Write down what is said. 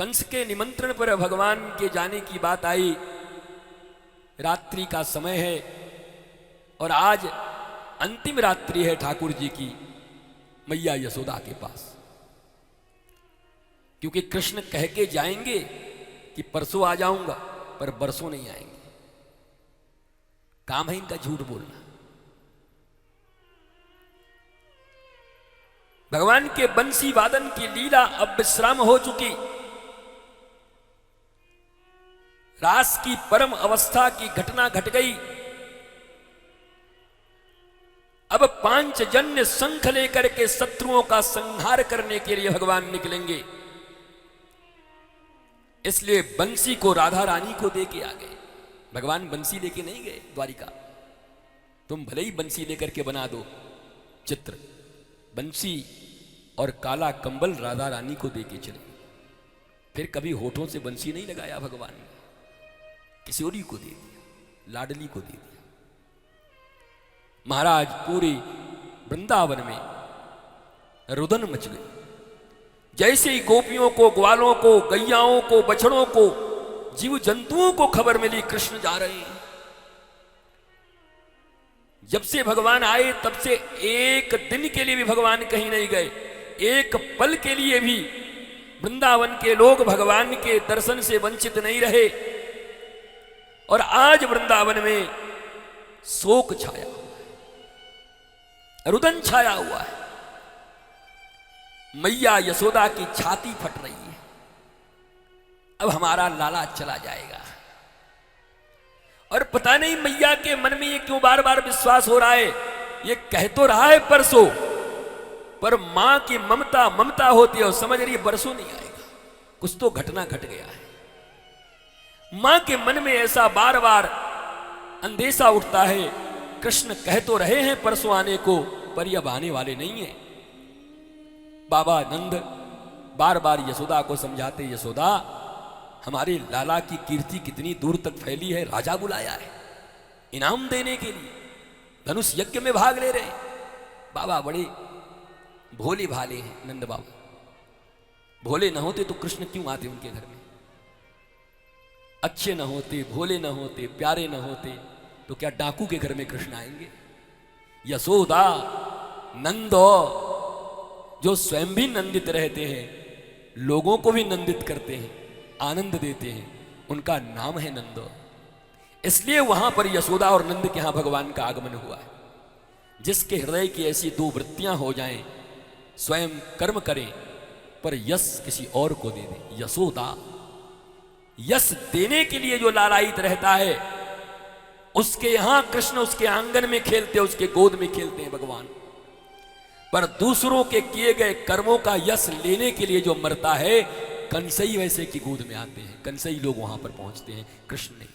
कंस के निमंत्रण पर भगवान के जाने की बात आई। रात्रि का समय है और आज अंतिम रात्रि है ठाकुर जी की मैया यशोदा के पास, क्योंकि कृष्ण कह के जाएंगे कि परसों आ जाऊंगा, पर बरसों नहीं आएंगे। काम है इनका झूठ बोलना। भगवान के बंसी वादन की लीला अब विश्राम हो चुकी। रास की परम अवस्था की घटना घट गई। अब पांचजन्य शंख लेकर के शत्रुओं का संहार करने के लिए भगवान निकलेंगे। इसलिए बंसी को राधा रानी को दे के आ गए। भगवान बंसी लेके नहीं गए द्वारिका। तुम भले ही बंसी लेकर के बना दो चित्र, बंसी और काला कंबल राधा रानी को दे के चले। फिर कभी होठों से बंसी नहीं लगाया भगवान ने, किशोरी को दे दिया, लाडली को दे दिया। महाराज पूरे वृंदावन में रुदन मच गई। जैसे ही गोपियों को, ग्वालों को, गैयाओं को, बछड़ों को, जीव जंतुओं को खबर मिली कृष्ण जा रहे हैं। जब से भगवान आए तब से एक दिन के लिए भी भगवान कहीं नहीं गए। एक पल के लिए भी वृंदावन के लोग भगवान के दर्शन से वंचित नहीं रहे। और आज वृंदावन में शोक छाया, रुदन छाया हुआ है। मैया यशोदा की छाती फट रही है। अब हमारा लाला चला जाएगा। और पता नहीं मैया के मन में ये क्यों बार बार विश्वास हो रहा है। ये कह तो रहा है परसों, पर मां की ममता ममता होती है और समझ रही है बरसों नहीं आएगा, कुछ तो घटना घट गया है। मां के मन में ऐसा बार बार अंदेशा उठता है। कृष्ण कह तो रहे हैं परसों आने को, पर यह आने वाले नहीं है। बाबा नंद बार बार यशोदा को समझाते, यशोदा हमारे लाला की कीर्ति कितनी दूर तक फैली है। राजा बुलाया है इनाम देने के लिए, धनुष यज्ञ में भाग ले रहे। बाबा बड़े भोले भाले हैं नंद बाबा। भोले न होते तो कृष्ण क्यों आते उनके घर में? अच्छे न होते, भोले न होते, प्यारे न होते तो क्या डाकू के घर में कृष्ण आएंगे? यशोदा नंदो जो स्वयं भी नंदित रहते हैं, लोगों को भी नंदित करते हैं, आनंद देते हैं, उनका नाम है नंदो। इसलिए वहां पर यशोदा और नंद के यहां भगवान का आगमन हुआ है। जिसके हृदय की ऐसी दो वृत्तियां हो जाएं, स्वयं कर्म करें पर यश किसी और को दे दे। यशोदा यश देने के लिए जो लालायित रहता है, उसके यहां कृष्ण उसके आंगन में खेलते, उसके गोद में खेलते हैं भगवान। पर दूसरों के किए गए कर्मों का यश लेने के लिए जो मरता है, कंसई वैसे की गोद में आते हैं। कंसई लोग वहां पर पहुंचते हैं, कृष्ण नहीं।